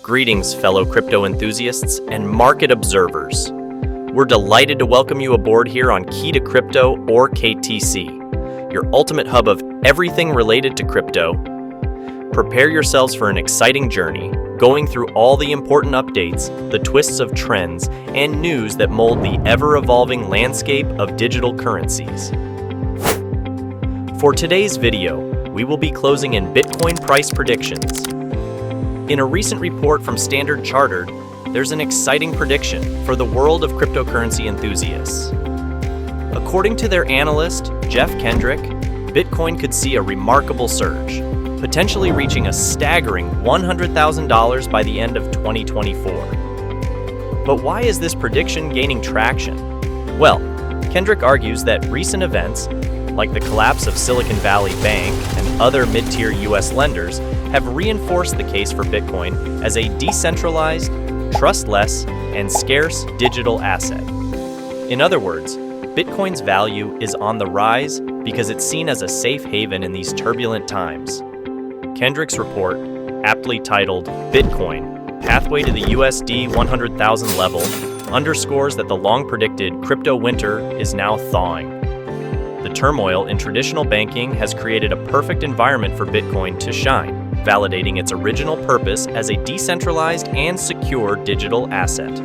Greetings, fellow crypto enthusiasts and market observers. We're delighted to welcome you aboard here on Key to Crypto, or KTC, your ultimate hub of everything related to crypto. Prepare yourselves for an exciting journey, going through all the important updates, the twists of trends, and news that mold the ever-evolving landscape of digital currencies. For today's video, we will be closing in Bitcoin price predictions. In a recent report from Standard Chartered, there's an exciting prediction for the world of cryptocurrency enthusiasts. According to their analyst, Jeff Kendrick, Bitcoin could see a remarkable surge, potentially reaching a staggering $100,000 by the end of 2024. But why is this prediction gaining traction? Well, Kendrick argues that recent events, like the collapse of Silicon Valley Bank and other mid-tier US lenders, have reinforced the case for Bitcoin as a decentralized, trustless, and scarce digital asset. In other words, Bitcoin's value is on the rise because it's seen as a safe haven in these turbulent times. Kendrick's report, aptly titled Bitcoin, Pathway to the USD 100,000 level, underscores that the long-predicted crypto winter is now thawing. The turmoil in traditional banking has created a perfect environment for Bitcoin to shine, validating its original purpose as a decentralized and secure digital asset.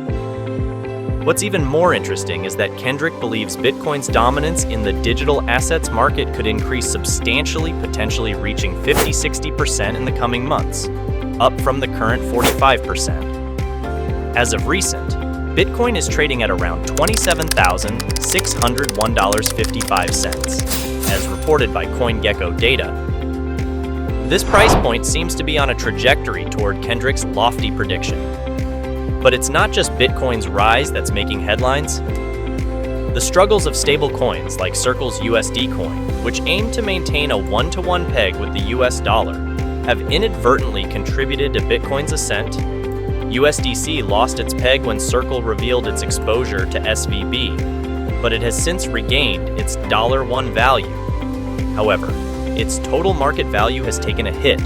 What's even more interesting is that Kendrick believes Bitcoin's dominance in the digital assets market could increase substantially, potentially reaching 50-60% in the coming months, up from the current 45%. As of recent, Bitcoin is trading at around $27,601.55, as reported by CoinGecko data. This price point seems to be on a trajectory toward Kendrick's lofty prediction. But it's not just Bitcoin's rise that's making headlines. The struggles of stable coins like Circle's USD coin, which aim to maintain a one-to-one peg with the US dollar, have inadvertently contributed to Bitcoin's ascent. USDC lost its peg when Circle revealed its exposure to SVB, but it has since regained its $1 value. However, its total market value has taken a hit,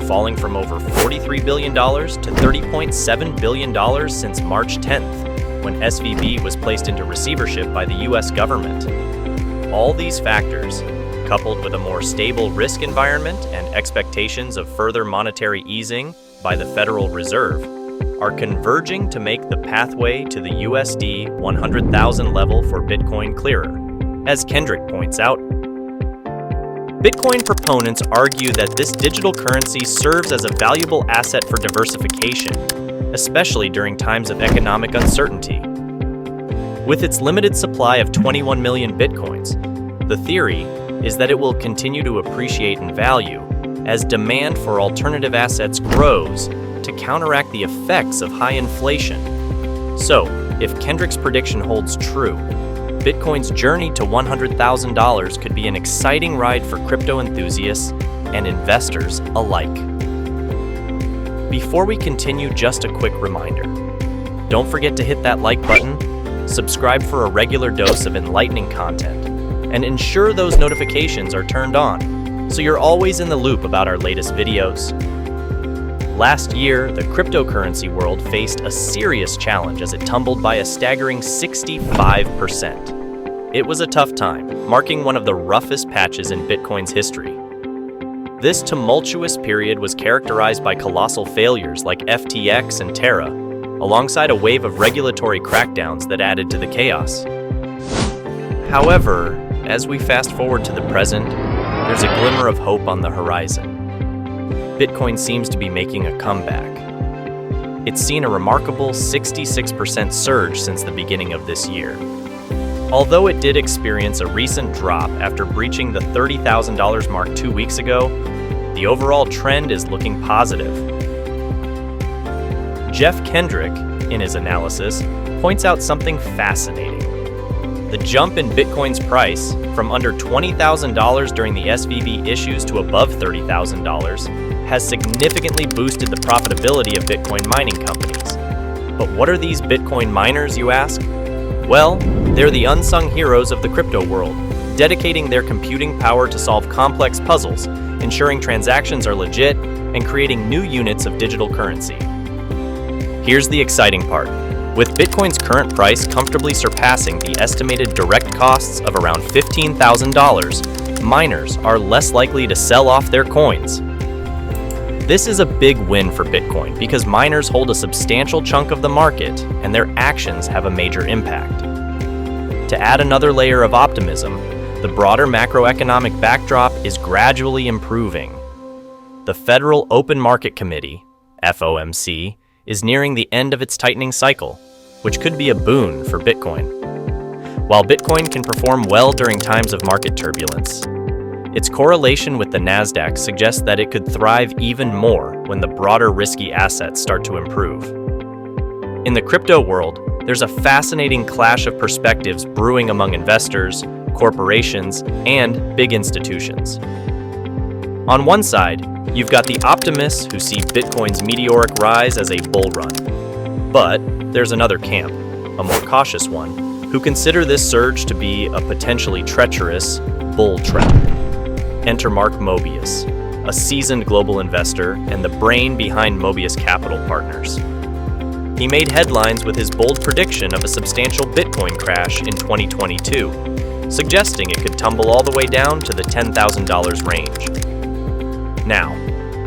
falling from over $43 billion to $30.7 billion since March 10th, when SVB was placed into receivership by the US government. All these factors, coupled with a more stable risk environment and expectations of further monetary easing by the Federal Reserve, are converging to make the pathway to the USD 100,000 level for Bitcoin clearer. As Kendrick points out, Bitcoin proponents argue that this digital currency serves as a valuable asset for diversification, especially during times of economic uncertainty. With its limited supply of 21 million Bitcoins, the theory is that it will continue to appreciate in value as demand for alternative assets grows to counteract the effects of high inflation. So, if Kendrick's prediction holds true, Bitcoin's journey to $100,000 could be an exciting ride for crypto enthusiasts and investors alike. Before we continue, just a quick reminder. Don't forget to hit that like button, subscribe for a regular dose of enlightening content, and ensure those notifications are turned on so you're always in the loop about our latest videos. Last year, the cryptocurrency world faced a serious challenge as it tumbled by a staggering 65%. It was a tough time, marking one of the roughest patches in Bitcoin's history. This tumultuous period was characterized by colossal failures like FTX and Terra, alongside a wave of regulatory crackdowns that added to the chaos. However, as we fast forward to the present, there's a glimmer of hope on the horizon. Bitcoin seems to be making a comeback. It's seen a remarkable 66% surge since the beginning of this year. Although it did experience a recent drop after breaching the $30,000 mark 2 weeks ago, the overall trend is looking positive. Jeff Kendrick, in his analysis, points out something fascinating. The jump in Bitcoin's price from under $20,000 during the SVB issues to above $30,000 has significantly boosted the profitability of Bitcoin mining companies. But what are these Bitcoin miners, you ask? Well, they're the unsung heroes of the crypto world, dedicating their computing power to solve complex puzzles, ensuring transactions are legit, and creating new units of digital currency. Here's the exciting part. With Bitcoin's current price comfortably surpassing the estimated direct costs of around $15,000, miners are less likely to sell off their coins. This is a big win for Bitcoin because miners hold a substantial chunk of the market and their actions have a major impact. To add another layer of optimism, the broader macroeconomic backdrop is gradually improving. The Federal Open Market Committee, FOMC, is nearing the end of its tightening cycle, which could be a boon for Bitcoin. While Bitcoin can perform well during times of market turbulence, its correlation with the Nasdaq suggests that it could thrive even more when the broader risky assets start to improve. In the crypto world, there's a fascinating clash of perspectives brewing among investors, corporations, and big institutions. On one side, you've got the optimists who see Bitcoin's meteoric rise as a bull run. But there's another camp, a more cautious one, who consider this surge to be a potentially treacherous bull trap. Enter Mark Mobius, a seasoned global investor and the brain behind Mobius Capital Partners. He made headlines with his bold prediction of a substantial Bitcoin crash in 2022, suggesting it could tumble all the way down to the $10,000 range. Now,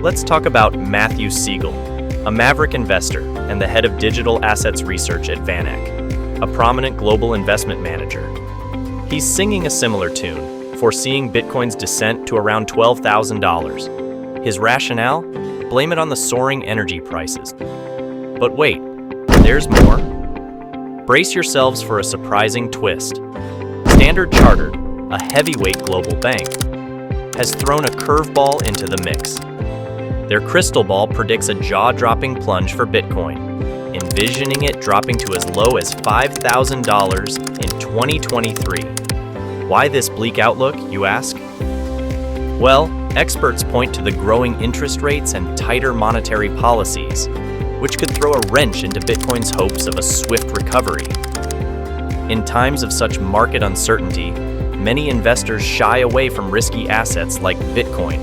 let's talk about Matthew Siegel, a maverick investor and the head of digital assets research at VanEck, a prominent global investment manager. He's singing a similar tune, foreseeing Bitcoin's descent to around $12,000. His rationale? Blame it on the soaring energy prices. But wait, there's more. Brace yourselves for a surprising twist. Standard Chartered, a heavyweight global bank, has thrown a curveball into the mix. Their crystal ball predicts a jaw-dropping plunge for Bitcoin, envisioning it dropping to as low as $5,000 in 2023. Why this bleak outlook, you ask? Well, experts point to the growing interest rates and tighter monetary policies, which could throw a wrench into Bitcoin's hopes of a swift recovery. In times of such market uncertainty, many investors shy away from risky assets like Bitcoin.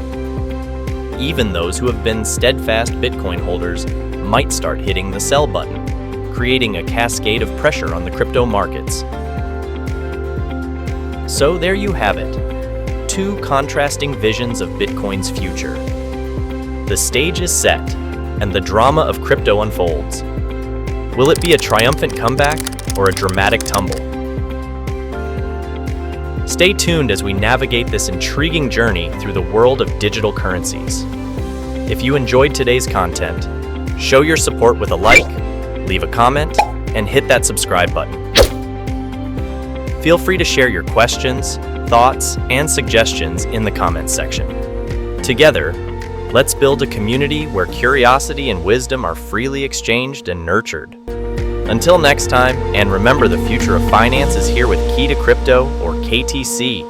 Even those who have been steadfast Bitcoin holders might start hitting the sell button, creating a cascade of pressure on the crypto markets. So there you have it, two contrasting visions of Bitcoin's future. The stage is set, and the drama of crypto unfolds. Will it be a triumphant comeback or a dramatic tumble? Stay tuned as we navigate this intriguing journey through the world of digital currencies. If you enjoyed today's content, show your support with a like, leave a comment, and hit that subscribe button. Feel free to share your questions, thoughts, and suggestions in the comments section. Together, let's build a community where curiosity and wisdom are freely exchanged and nurtured. Until next time, and remember, the future of finance is here with Key to Crypto, or KTC.